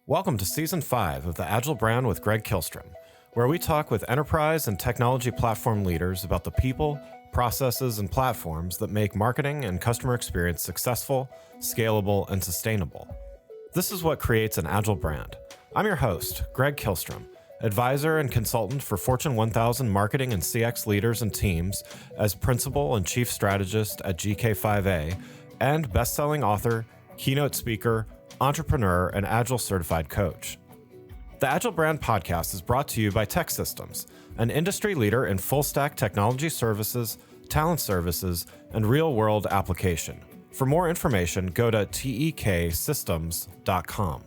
Welcome to Season 5 of the Agile Brand with Greg Kihlstrom, where we talk with enterprise and technology platform leaders about the people, processes, and platforms that make marketing and customer experience successful, scalable, and sustainable. This is what creates an Agile brand. I'm your host, Greg Kihlstrom, advisor and consultant for Fortune 1000 marketing and CX leaders and teams as principal and chief strategist at GK5A, and best-selling author, keynote speaker, entrepreneur, and Agile certified coach. The Agile Brand podcast is brought to you by TEKsystems, an industry leader in full-stack technology services, talent services, and real-world application. For more information, go to teksystems.com.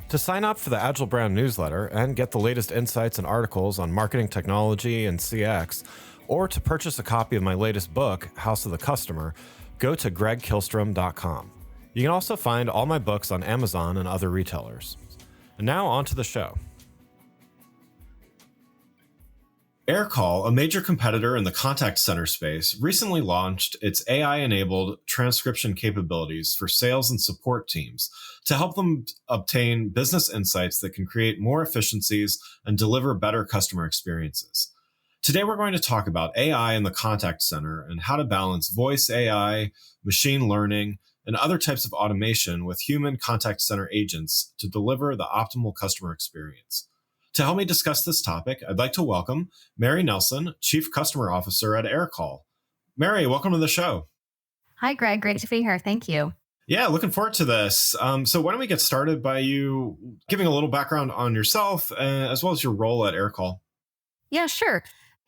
To sign up for the Agile Brand newsletter and get the latest insights and articles on marketing technology and CX, or to purchase a copy of my latest book, House of the Customer, go to gregkihlstrom.com. You can also find all my books on Amazon and other retailers. And now on to the show. Aircall, a major competitor in the contact center space, recently launched its AI-enabled transcription capabilities for sales and support teams to help them obtain business insights that can create more efficiencies and deliver better customer experiences. Today, we're going to talk about AI in the contact center and how to balance voice AI, machine learning, and other types of automation with human contact center agents to deliver the optimal customer experience. To help me discuss this topic, I'd like to welcome Mary Nelson, Chief Customer Officer at Aircall. Mary, welcome to the show. Hi, Greg. Great to be here. Thank you. Yeah, looking forward to this. So why don't we get started by you giving a little background on yourself as well as your role at Aircall? Yeah, sure.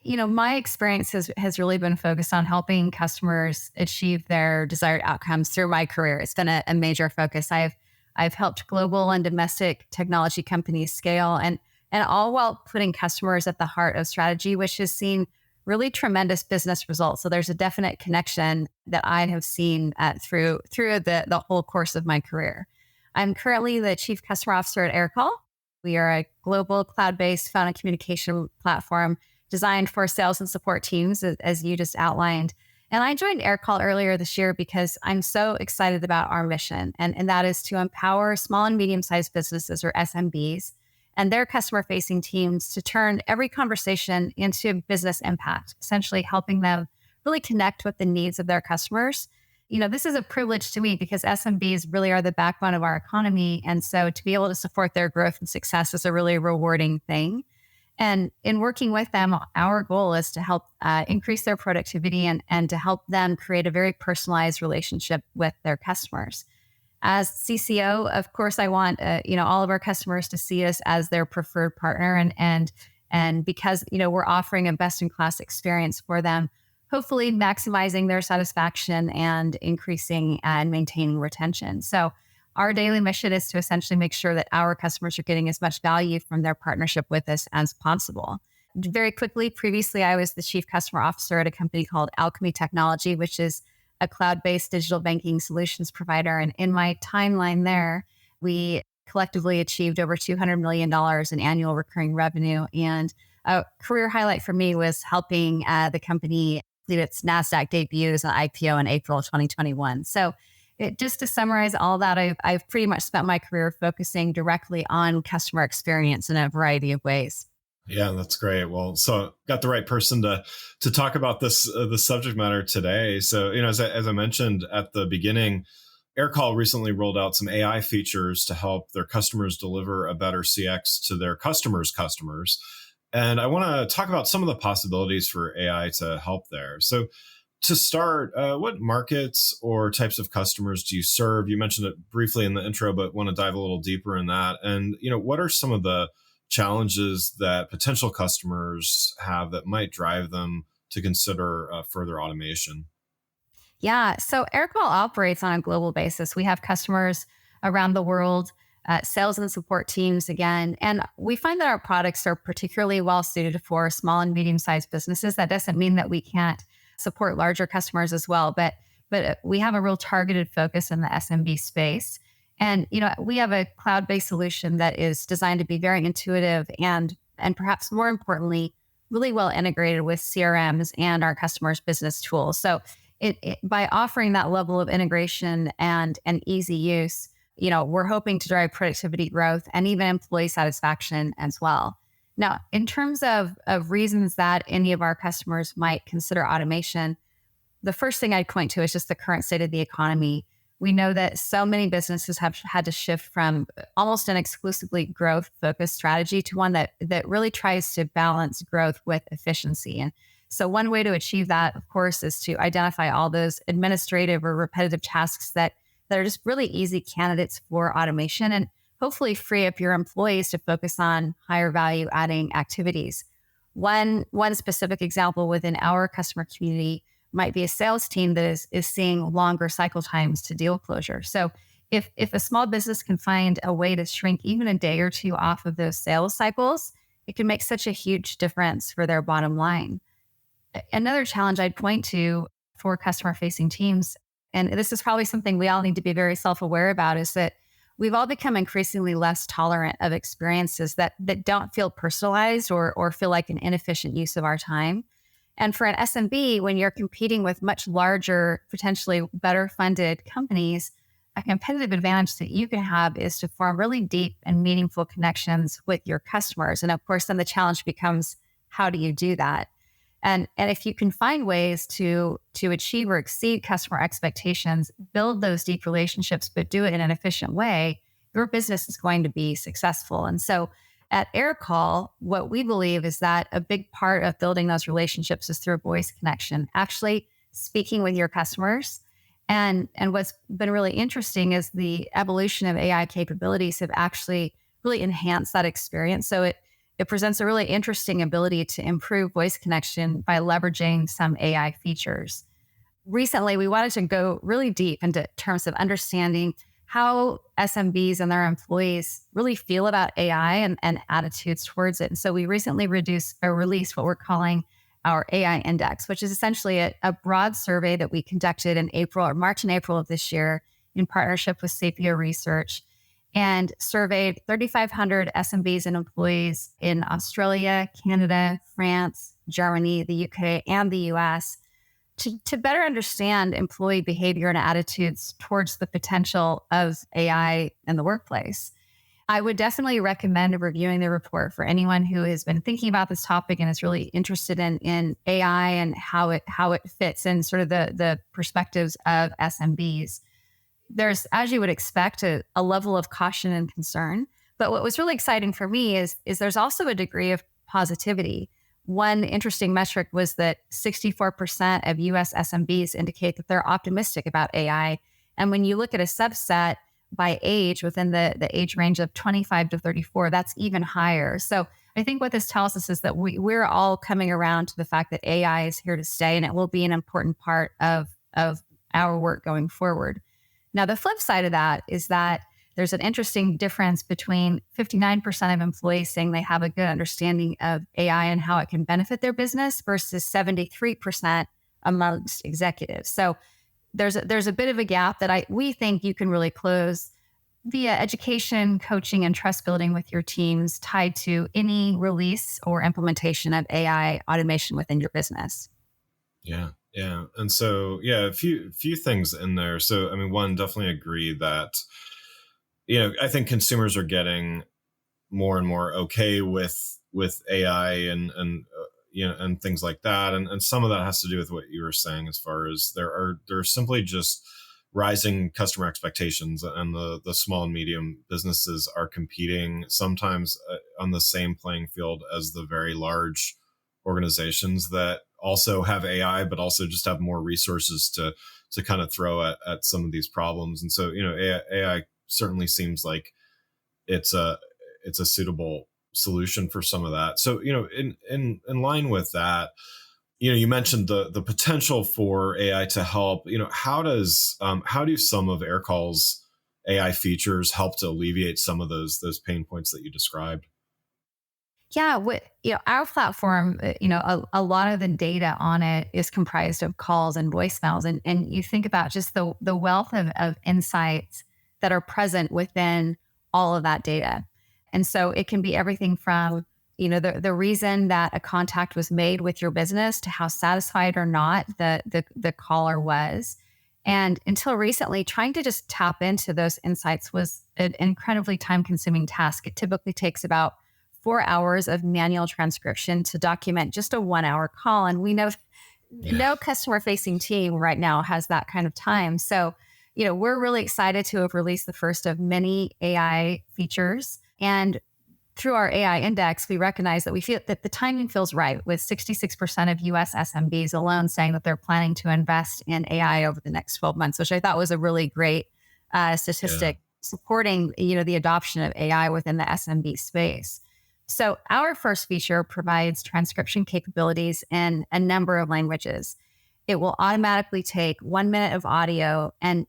My experience has really been focused on helping customers achieve their desired outcomes through my career. It's been a major focus. I've helped global and domestic technology companies scale and all while putting customers at the heart of strategy, which has seen really tremendous business results. So there's a definite connection that I have seen through the whole course of my career. I'm currently the Chief Customer Officer at Aircall. We are a global cloud-based phone and communication platform designed for sales and support teams, as you just outlined. And I joined Aircall earlier this year because I'm so excited about our mission, and that is to empower small and medium-sized businesses, or SMBs, and their customer-facing teams to turn every conversation into business impact, essentially helping them really connect with the needs of their customers. This is a privilege to me because SMBs really are the backbone of our economy. And so to be able to support their growth and success is a really rewarding thing. And in working with them, our goal is to help increase their productivity and to help them create a very personalized relationship with their customers. As CCO, of course, I want all of our customers to see us as their preferred partner, and because we're offering a best-in-class experience for them, hopefully maximizing their satisfaction and increasing and maintaining retention. So our daily mission is to essentially make sure that our customers are getting as much value from their partnership with us as possible. Very quickly, previously, I was the Chief Customer Officer at a company called Alchemy Technology, which is a cloud-based digital banking solutions provider. And in my timeline there, we collectively achieved over $200 million in annual recurring revenue. And a career highlight for me was helping the company lead its NASDAQ debuts and IPO in April of 2021. So just to summarize all that, I've pretty much spent my career focusing directly on customer experience in a variety of ways. Yeah, that's great. Well, so got the right person to talk about this subject matter today. So, as I mentioned at the beginning, Aircall recently rolled out some AI features to help their customers deliver a better CX to their customers' customers. And I want to talk about some of the possibilities for AI to help there. So to start, what markets or types of customers do you serve? You mentioned it briefly in the intro, but want to dive a little deeper in that. And, what are some of the challenges that potential customers have that might drive them to consider further automation? Yeah, so Aircall operates on a global basis. We have customers around the world, sales and support teams again, and we find that our products are particularly well suited for small and medium-sized businesses. That doesn't mean that we can't support larger customers as well, but we have a real targeted focus in the SMB space. And we have a cloud-based solution that is designed to be very intuitive and perhaps more importantly, really well integrated with CRMs and our customers' business tools. So by offering that level of integration and easy use, we're hoping to drive productivity growth and even employee satisfaction as well. Now, in terms of reasons that any of our customers might consider automation, the first thing I'd point to is just the current state of the economy. We know that so many businesses have had to shift from almost an exclusively growth focused strategy to one that really tries to balance growth with efficiency. And so one way to achieve that, of course, is to identify all those administrative or repetitive tasks that are just really easy candidates for automation, and hopefully free up your employees to focus on higher value adding activities. One specific example within our customer community might be a sales team that is seeing longer cycle times to deal closure. So if a small business can find a way to shrink even a day or two off of those sales cycles, it can make such a huge difference for their bottom line. Another challenge I'd point to for customer facing teams, and this is probably something we all need to be very self-aware about, is that we've all become increasingly less tolerant of experiences that don't feel personalized or feel like an inefficient use of our time. And for an SMB, when you're competing with much larger, potentially better funded companies, a competitive advantage that you can have is to form really deep and meaningful connections with your customers. And of course, then the challenge becomes, how do you do that? And if you can find ways to achieve or exceed customer expectations, build those deep relationships, but do it in an efficient way, your business is going to be successful. And so at Aircall, what we believe is that a big part of building those relationships is through voice connection, actually speaking with your customers. And what's been really interesting is the evolution of AI capabilities have actually really enhanced that experience. So it presents a really interesting ability to improve voice connection by leveraging some AI features. Recently, we wanted to go really deep into terms of understanding how SMBs and their employees really feel about AI and attitudes towards it. And so we recently released what we're calling our AI Index, which is essentially a broad survey that we conducted in March and April of this year in partnership with Sapio Research, and surveyed 3,500 SMBs and employees in Australia, Canada, France, Germany, the UK, and the US to better understand employee behavior and attitudes towards the potential of AI in the workplace. I would definitely recommend reviewing the report for anyone who has been thinking about this topic and is really interested in AI and how it fits in sort of the perspectives of SMBs. There's, as you would expect, a level of caution and concern. But what was really exciting for me is there's also a degree of positivity. One interesting metric was that 64% of US SMBs indicate that they're optimistic about AI. And when you look at a subset by age within the age range of 25 to 34, that's even higher. So I think what this tells us is that we're all coming around to the fact that AI is here to stay, and it will be an important part of our work going forward. Now, the flip side of that is that there's an interesting difference between 59% of employees saying they have a good understanding of AI and how it can benefit their business versus 73% amongst executives. So there's a bit of a gap that we think you can really close via education, coaching, and trust building with your teams tied to any release or implementation of AI automation within your business. Yeah. Yeah. And so, yeah, a few things in there. So, I mean, one, definitely agree that, I think consumers are getting more and more okay with AI and things like that. And some of that has to do with what you were saying, as far as there are simply just rising customer expectations, and the small and medium businesses are competing sometimes on the same playing field as the very large organizations that also have AI, but also just have more resources to kind of throw at some of these problems. And so, AI certainly seems like it's a suitable solution for some of that. So, in line with that, you mentioned the potential for AI to help. How do some of Aircall's AI features help to alleviate some of those pain points that you described? Yeah, our platform, a lot of the data on it is comprised of calls and voicemails, and you think about just the wealth of insights that are present within all of that data. And so it can be everything from, the reason that a contact was made with your business to how satisfied or not the caller was. And until recently, trying to just tap into those insights was an incredibly time consuming task. It typically takes about 4 hours of manual transcription to document just a 1 hour call. And we know Yeah. no customer facing team right now has that kind of time. So, we're really excited to have released the first of many AI features. And through our AI index, we recognize that we feel that the timing feels right, with 66% of US SMBs alone saying that they're planning to invest in AI over the next 12 months, which I thought was a really great Yeah. statistic supporting, the adoption of AI within the SMB space. So our first feature provides transcription capabilities in a number of languages. It will automatically take 1 minute of audio and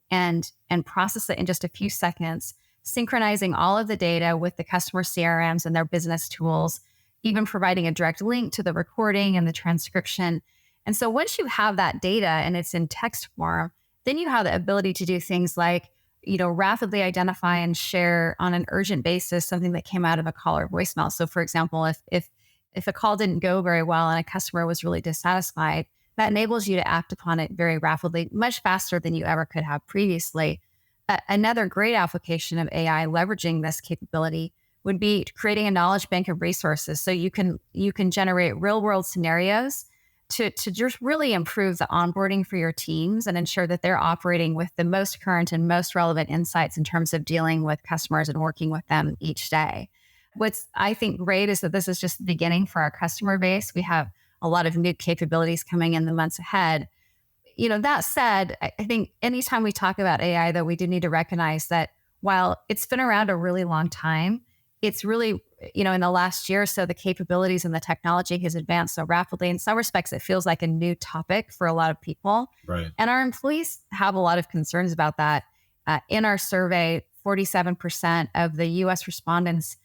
process it in just a few seconds, synchronizing all of the data with the customer CRMs and their business tools, even providing a direct link to the recording and the transcription. And so once you have that data and it's in text form, then you have the ability to do things like, rapidly identify and share on an urgent basis something that came out of a call or voicemail. So for example, if a call didn't go very well and a customer was really dissatisfied, that enables you to act upon it very rapidly, much faster than you ever could have previously. Another great application of AI leveraging this capability would be creating a knowledge bank of resources. So you can generate real world scenarios to just really improve the onboarding for your teams and ensure that they're operating with the most current and most relevant insights in terms of dealing with customers and working with them each day. What's I think great is that this is just the beginning for our customer base. We have a lot of new capabilities coming in the months ahead. That said, I think anytime we talk about AI, though, we do need to recognize that while it's been around a really long time, it's really, in the last year or so, the capabilities and the technology has advanced so rapidly. In some respects, it feels like a new topic for a lot of people. Right. And our employees have a lot of concerns about that. In our survey, 47% of the US respondents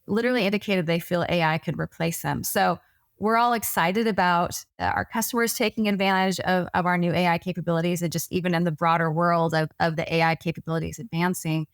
literally indicated they feel AI could replace them. So we're all excited about our customers taking advantage of our new AI capabilities, and just even in the broader world of the AI capabilities advancing.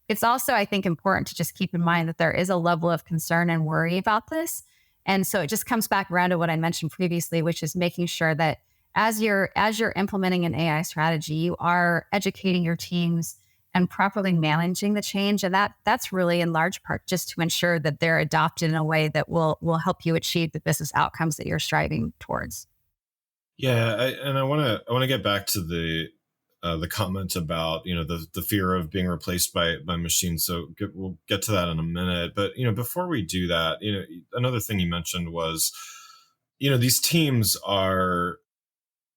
It's also, I think, important to just keep in mind that there is a level of concern and worry about this. And so it just comes back around to what I mentioned previously, which is making sure that as you're implementing an AI strategy, you are educating your teams and properly managing the change. And that's really in large part just to ensure that they're adopted in a way that will help you achieve the business outcomes that you're striving towards. Yeah, I want to get back to the comment about the fear of being replaced by machines. So we'll get to that in a minute. But before we do that, another thing you mentioned was these teams are,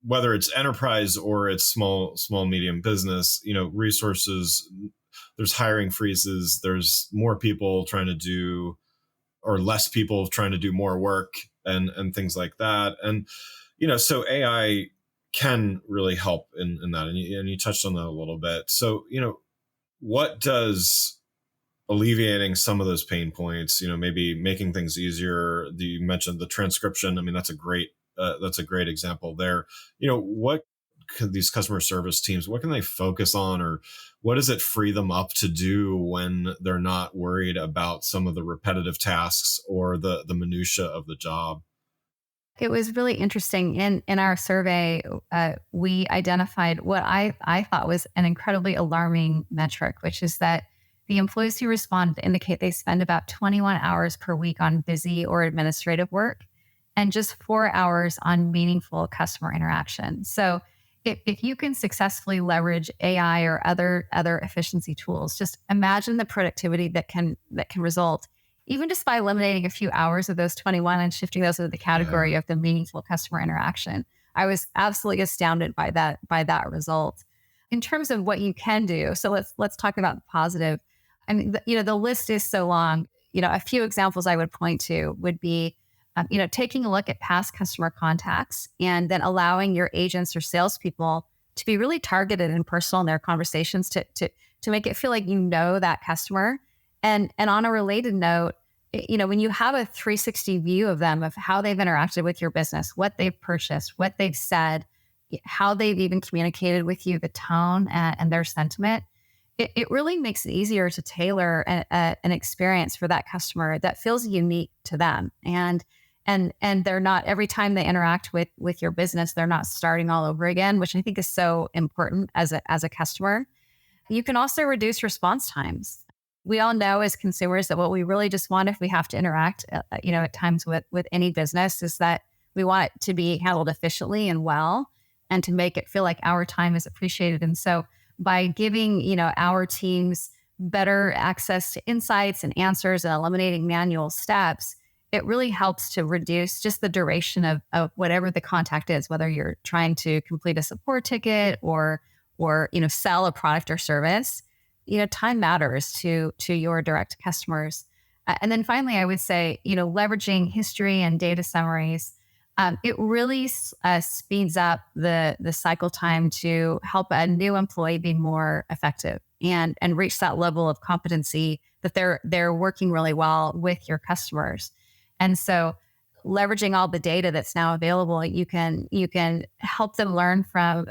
whether it's enterprise or it's small medium business, resources, there's hiring freezes, there's more people trying to do, or less people trying to do more work, and things like that. And so AI can really help in that, and you touched on that a little bit. So what does alleviating some of those pain points, maybe making things easier, you mentioned the transcription, I mean, that's a great example there. What could these customer service teams, what can they focus on, or what does it free them up to do when they're not worried about some of the repetitive tasks or the minutia of the job? It was really interesting. In our survey, we identified what I thought was an incredibly alarming metric, which is that the employees who responded indicate they spend about 21 hours per week on busy or administrative work and just 4 hours on meaningful customer interaction. So if you can successfully leverage AI or other efficiency tools, just imagine the productivity that can result even just by eliminating a few hours of those 21 and shifting those into the Yeah. category of the meaningful customer interaction. I was absolutely astounded by that result. In terms of what you can do, so let's talk about the positive. I mean, the list is so long. A few examples I would point to would be, taking a look at past customer contacts and then allowing your agents or salespeople to be really targeted and personal in their conversations to make it feel like that customer. And on a related note, when you have a 360 view of them, of how they've interacted with your business, what they've purchased, what they've said, how they've even communicated with you, the tone and their sentiment, it really makes it easier to tailor an experience for that customer that feels unique to them. And and they're not, every time they interact with your business, they're not starting all over again, which I think is so important as a customer. You can also reduce response times. We all know as consumers that what we really just want if we have to interact, at times with any business, is that we want it to be handled efficiently and well, and to make it feel like our time is appreciated. And so by giving, our teams better access to insights and answers and eliminating manual steps, it really helps to reduce just the duration of whatever the contact is, whether you're trying to complete a support ticket or sell a product or service. Time matters to your direct customers. And then finally, I would say, leveraging history and data summaries, it really speeds up the cycle time to help a new employee be more effective and reach that level of competency that they're working really well with your customers. And so leveraging all the data that's now available, you can help them learn from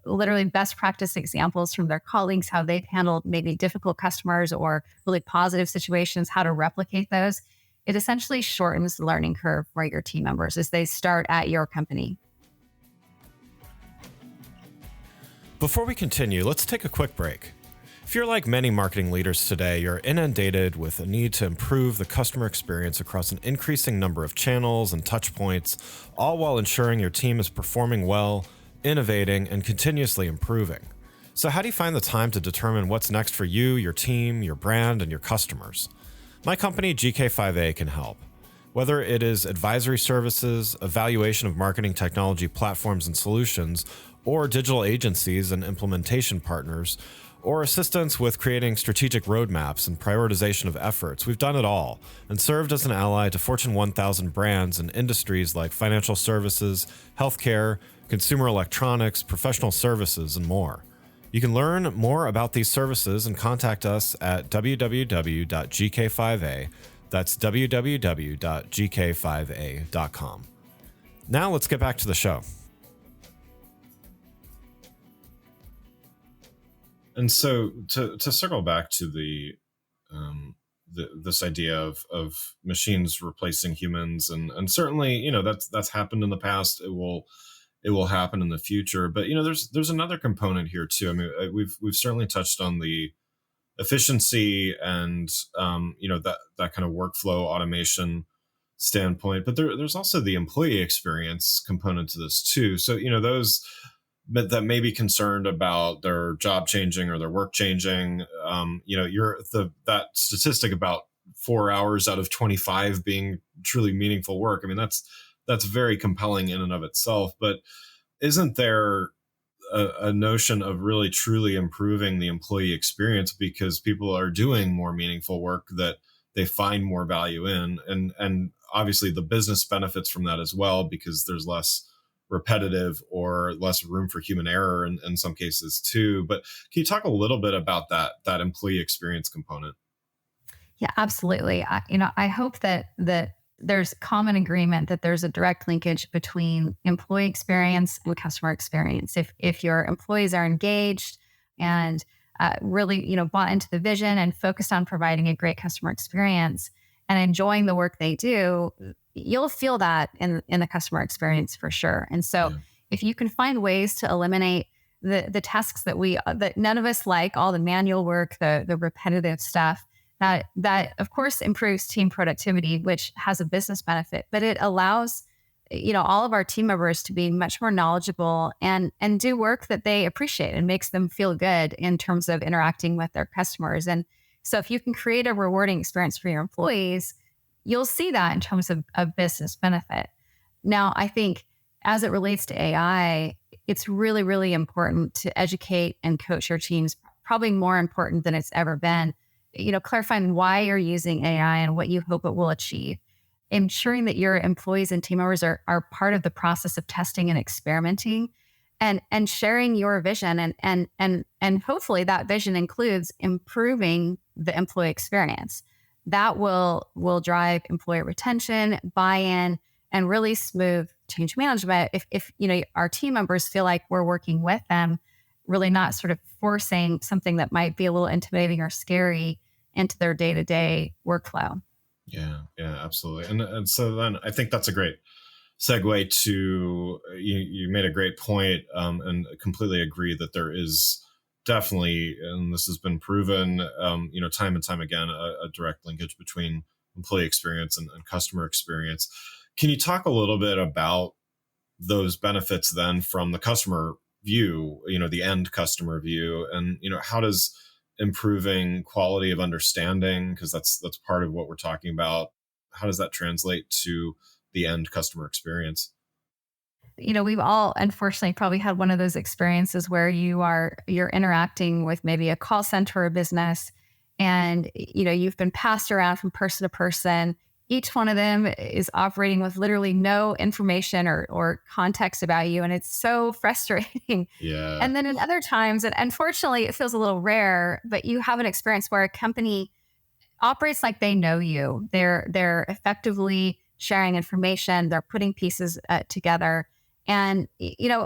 literally best practice examples from their colleagues, how they've handled maybe difficult customers or really positive situations, how to replicate those. It essentially shortens the learning curve for your team members as they start at your company. Before we continue, let's take a quick break. If you're like many marketing leaders today, you're inundated with a need to improve the customer experience across an increasing number of channels and touch points, all while ensuring your team is performing well, innovating, and continuously improving. So how do you find the time to determine what's next for you, your team, your brand, and your customers? My company, GK5A, can help. Whether it is advisory services, evaluation of marketing technology platforms and solutions, or digital agencies and implementation partners, or assistance with creating strategic roadmaps and prioritization of efforts, we've done it all and served as an ally to Fortune 1000 brands in industries like financial services, healthcare, consumer electronics, professional services, and more. You can learn more about these services and contact us at www.gk5a. That's www.gk5a.com. Now let's get back to the show. And so to circle back to this idea of machines replacing humans, and certainly, that's happened in the past. It will happen in the future. But, there's another component here too. I mean, we've certainly touched on the efficiency and, that kind of workflow automation standpoint, but there's also the employee experience component to this too. So, those that may be concerned about their job changing or their work changing, that statistic about 4 hours out of 25 being truly meaningful work. I mean, that's very compelling in and of itself. But isn't there a notion of really truly improving the employee experience because people are doing more meaningful work that they find more value in, and obviously the business benefits from that as well because there's less repetitive or less room for human error in some cases too. But can you talk a little bit about that employee experience component? Yeah, absolutely. I hope that there's common agreement that there's a direct linkage between employee experience and customer experience. If your employees are engaged and really, bought into the vision and focused on providing a great customer experience and enjoying the work they do, you'll feel that in the customer experience for sure. And so if you can find ways to eliminate the tasks that none of us like, all the manual work, the repetitive stuff, that of course improves team productivity, which has a business benefit, but it allows, all of our team members to be much more knowledgeable and do work that they appreciate and makes them feel good in terms of interacting with their customers. And so if you can create a rewarding experience for your employees, you'll see that in terms of business benefit. Now, I think as it relates to AI, it's really, really important to educate and coach your teams, probably more important than it's ever been, clarifying why you're using AI and what you hope it will achieve, ensuring that your employees and team members are part of the process of testing and experimenting, and sharing your vision. And hopefully that vision includes improving the employee experience. That will drive employee retention, buy-in, and really smooth change management. If our team members feel like we're working with them, really not sort of forcing something that might be a little intimidating or scary into their day-to-day workflow. Yeah, yeah, absolutely. And so then I think that's a great segue to you made a great point, and I completely agree that there is definitely, and this has been proven, time and time again, a direct linkage between employee experience and customer experience. Can you talk a little bit about those benefits then from the customer view, the end customer view, and how does improving quality of understanding, because that's part of what we're talking about, how does that translate to the end customer experience? We've all unfortunately probably had one of those experiences where you're interacting with maybe a call center or business, and you've been passed around from person to person. Each one of them is operating with literally no information or context about you, and it's so frustrating. Yeah. And then in other times, and unfortunately it feels a little rare, but you have an experience where a company operates like they know you. They're effectively sharing information. They're putting pieces together. And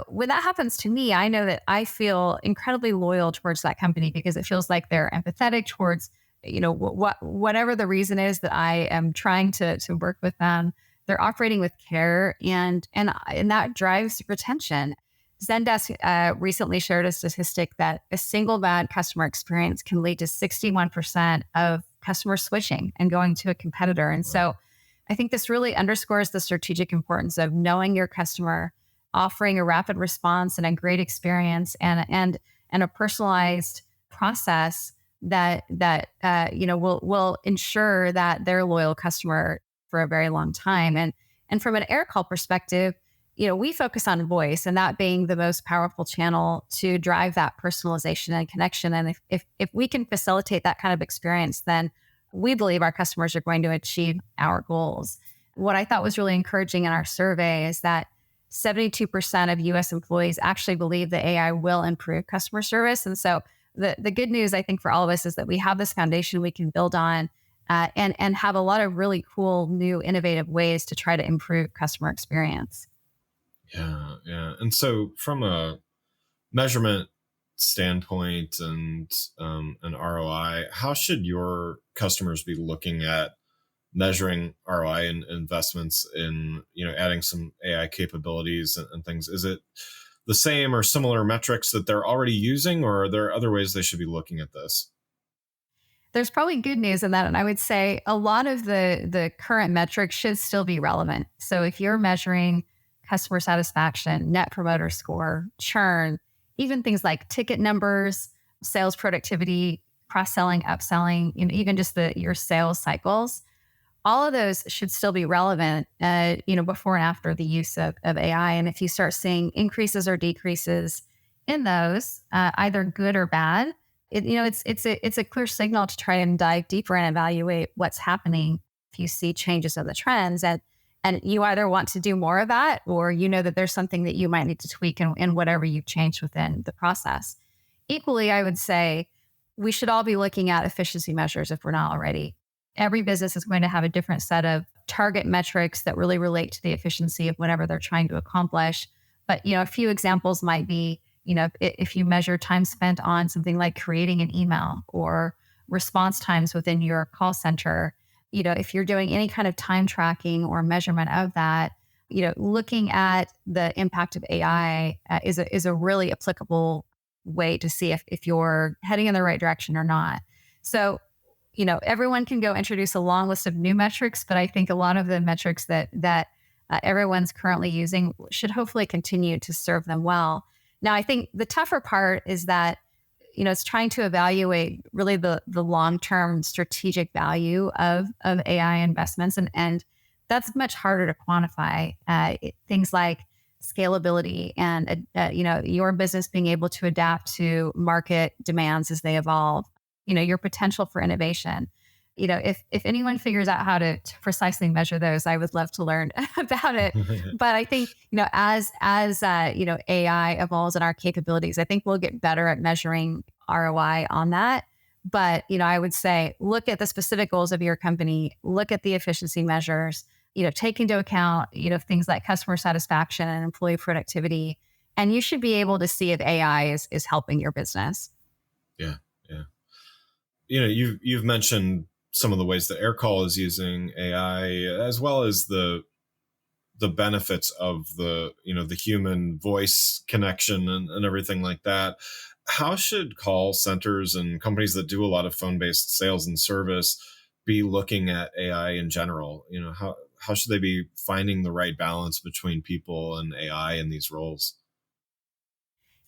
when that happens to me, I know that I feel incredibly loyal towards that company because it feels like they're empathetic towards whatever the reason is that I am trying to work with them. They're operating with care, and that drives retention. Zendesk recently shared a statistic that a single bad customer experience can lead to 61% of customer switching and going to a competitor. And Wow. so I think this really underscores the strategic importance of knowing your customer, offering a rapid response and a great experience, and a personalized process that will ensure that they're a loyal customer for a very long time. And from an Aircall perspective, we focus on voice and that being the most powerful channel to drive that personalization and connection. And if we can facilitate that kind of experience, then we believe our customers are going to achieve our goals. What I thought was really encouraging in our survey is that 72% of US employees actually believe that AI will improve customer service. And so the good news, I think, for all of us is that we have this foundation we can build on, and have a lot of really cool, new, innovative ways to try to improve customer experience. Yeah, yeah. And so from a measurement standpoint and an ROI, how should your customers be looking at measuring ROI and investments in adding some AI capabilities and things? Is it the same or similar metrics that they're already using, or are there other ways they should be looking at this? There's probably good news in that. And I would say a lot of the current metrics should still be relevant. So if you're measuring customer satisfaction, net promoter score, churn, even things like ticket numbers, sales productivity, cross-selling, upselling, even just your sales cycles, all of those should still be relevant, before and after the use of AI. And if you start seeing increases or decreases in those, either good or bad, it's a clear signal to try and dive deeper and evaluate what's happening. If you see changes in the trends, and you either want to do more of that, or that there's something that you might need to tweak in whatever you've changed within the process. Equally, I would say we should all be looking at efficiency measures if we're not already. Every business is going to have a different set of target metrics that really relate to the efficiency of whatever they're trying to accomplish. But a few examples might be, if you measure time spent on something like creating an email or response times within your call center, if you're doing any kind of time tracking or measurement of that, looking at the impact of AI is a really applicable way to see if you're heading in the right direction or not. So everyone can go introduce a long list of new metrics, but I think a lot of the metrics that everyone's currently using should hopefully continue to serve them well. Now, I think the tougher part is that it's trying to evaluate really the long term strategic value of AI investments, and that's much harder to quantify. Things like scalability and your business being able to adapt to market demands as they evolve, your potential for innovation. If anyone figures out how to precisely measure those, I would love to learn about it. But I think as AI evolves in our capabilities, I think we'll get better at measuring ROI on that. But I would say look at the specific goals of your company, look at the efficiency measures, take into account things like customer satisfaction and employee productivity, and you should be able to see if AI is helping your business. Yeah, yeah. You've mentioned some of the ways that Aircall is using AI, as well as the benefits of the human voice connection and everything like that. How should call centers and companies that do a lot of phone-based sales and service be looking at AI in general? How should they be finding the right balance between people and AI in these roles?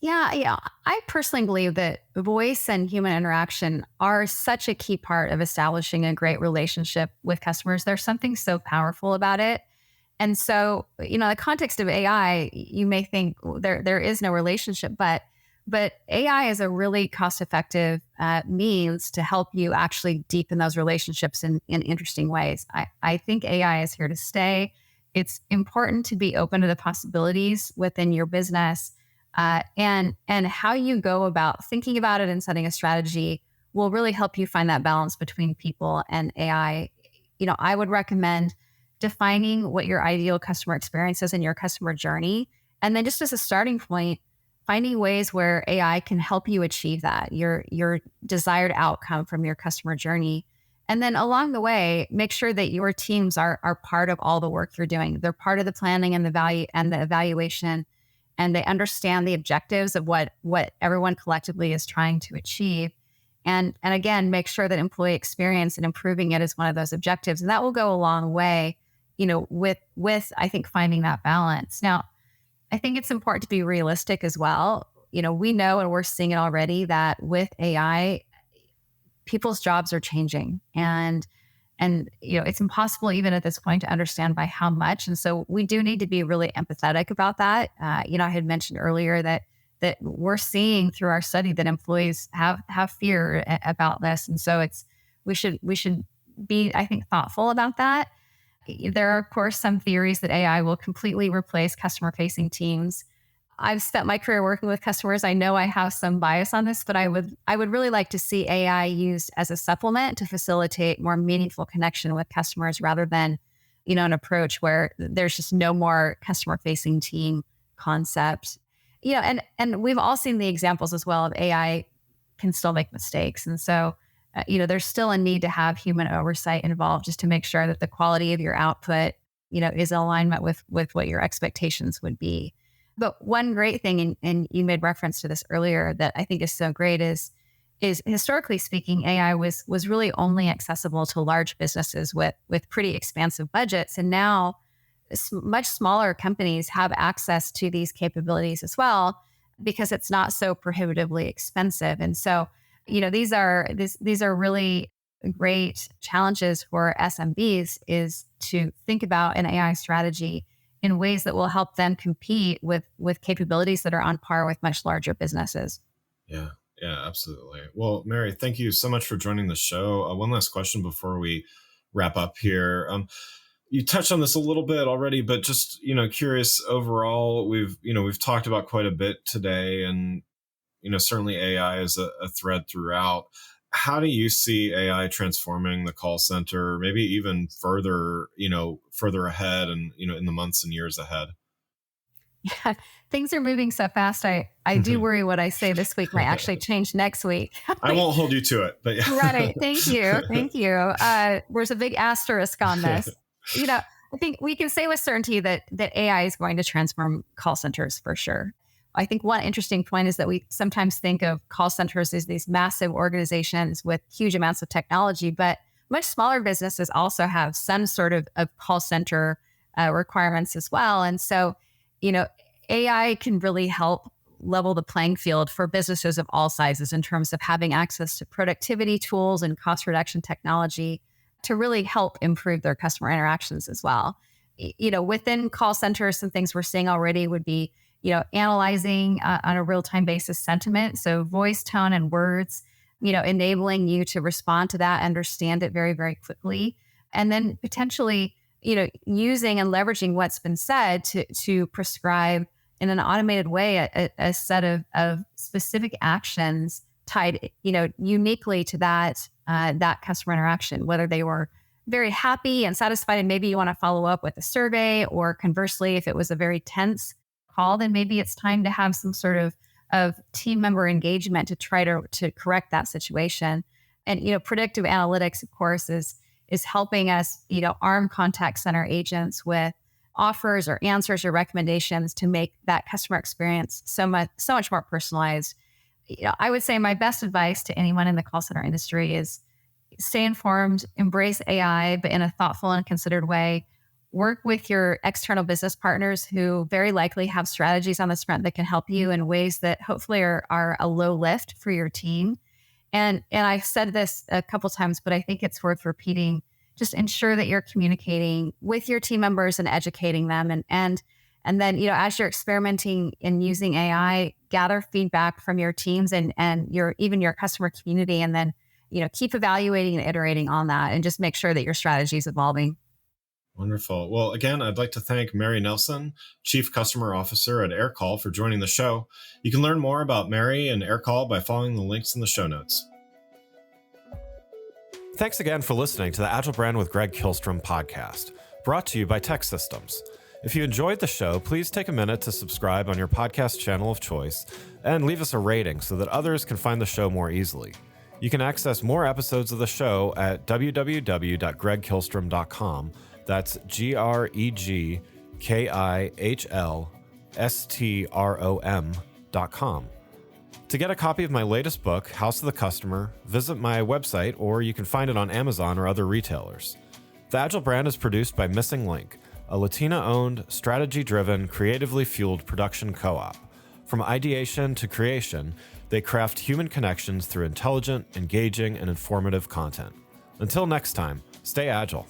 Yeah, yeah. I personally believe that voice and human interaction are such a key part of establishing a great relationship with customers. There's something so powerful about it. And so, the context of AI, you may think there is no relationship, but AI is a really cost effective means to help you actually deepen those relationships in interesting ways. I think AI is here to stay. It's important to be open to the possibilities within your business, and how you go about thinking about it and setting a strategy will really help you find that balance between people and AI. I would recommend defining what your ideal customer experience is in your customer journey. And then just as a starting point, finding ways where AI can help you achieve that, your desired outcome from your customer journey. And then along the way, make sure that your teams are part of all the work you're doing. They're part of the planning and the value and the evaluation, and they understand the objectives of what everyone collectively is trying to achieve. And again, make sure that employee experience and improving it is one of those objectives. And that will go a long way, with I think finding that balance. Now, I think it's important to be realistic as well. We know and we're seeing it already that with AI, people's jobs are changing, and it's impossible even at this point to understand by how much. And so we do need to be really empathetic about that. I had mentioned earlier that we're seeing through our study that employees have fear about this, and so we should be, I think, thoughtful about that. There are, of course, some theories that AI will completely replace customer-facing teams. I've spent my career working with customers. I know I have some bias on this, but I would really like to see AI used as a supplement to facilitate more meaningful connection with customers rather than, an approach where there's just no more customer-facing team concept. And we've all seen the examples as well of AI can still make mistakes. And so, there's still a need to have human oversight involved just to make sure that the quality of your output, is in alignment with what your expectations would be. But one great thing, and you made reference to this earlier, that I think is so great is historically speaking, AI was really only accessible to large businesses with pretty expansive budgets. And now much smaller companies have access to these capabilities as well because it's not so prohibitively expensive. And so, these are really great challenges for SMBs is to think about an AI strategy in ways that will help them compete with capabilities that are on par with much larger businesses. Yeah, yeah, absolutely. Well, Mary, thank you so much for joining the show. One last question before we wrap up here. You touched on this a little bit already, but just curious overall. We've talked about quite a bit today, and certainly AI is a thread throughout. How do you see AI transforming the call center, maybe even further ahead and, in the months and years ahead? Yeah, things are moving so fast. I do worry what I say this week might actually change next week. I won't hold you to it, but yeah. Right. Thank you. Thank you. There's a big asterisk on this. I think we can say with certainty that AI is going to transform call centers for sure. I think one interesting point is that we sometimes think of call centers as these massive organizations with huge amounts of technology, but much smaller businesses also have some sort of call center requirements as well. And so, AI can really help level the playing field for businesses of all sizes in terms of having access to productivity tools and cost reduction technology to really help improve their customer interactions as well. Within call centers, some things we're seeing already would be, analyzing on a real-time basis sentiment. So voice, tone, and words, enabling you to respond to that, understand it very, very quickly. And then potentially, using and leveraging what's been said to prescribe in an automated way a set of specific actions tied, uniquely to that customer interaction, whether they were very happy and satisfied, and maybe you want to follow up with a survey, or conversely, if it was a very tense call, then maybe it's time to have some sort of team member engagement to try to correct that situation. And, predictive analytics, of course, is helping us, arm contact center agents with offers or answers or recommendations to make that customer experience so much more personalized. I would say my best advice to anyone in the call center industry is stay informed, embrace AI, but in a thoughtful and considered way. Work with your external business partners who very likely have strategies on this front that can help you in ways that hopefully are a low lift for your team. And I've said this a couple times, but I think it's worth repeating. Just ensure that you're communicating with your team members and educating them. And then, as you're experimenting and using AI, gather feedback from your teams and your customer community. And then, keep evaluating and iterating on that and just make sure that your strategy is evolving. Wonderful. Well, again, I'd like to thank Mary Nelson, Chief Customer Officer at Aircall, for joining the show. You can learn more about Mary and Aircall by following the links in the show notes. Thanks again for listening to the Agile Brand with Greg Kihlstrom podcast, brought to you by Tech Systems. If you enjoyed the show, please take a minute to subscribe on your podcast channel of choice and leave us a rating so that others can find the show more easily. You can access more episodes of the show at www.gregkihlstrom.com. That's GregKihlstrom.com. To get a copy of my latest book, House of the Customer, visit my website, or you can find it on Amazon or other retailers. The Agile Brand is produced by Missing Link, a Latina-owned, strategy-driven, creatively fueled production co-op. From ideation to creation, they craft human connections through intelligent, engaging, and informative content. Until next time, stay agile.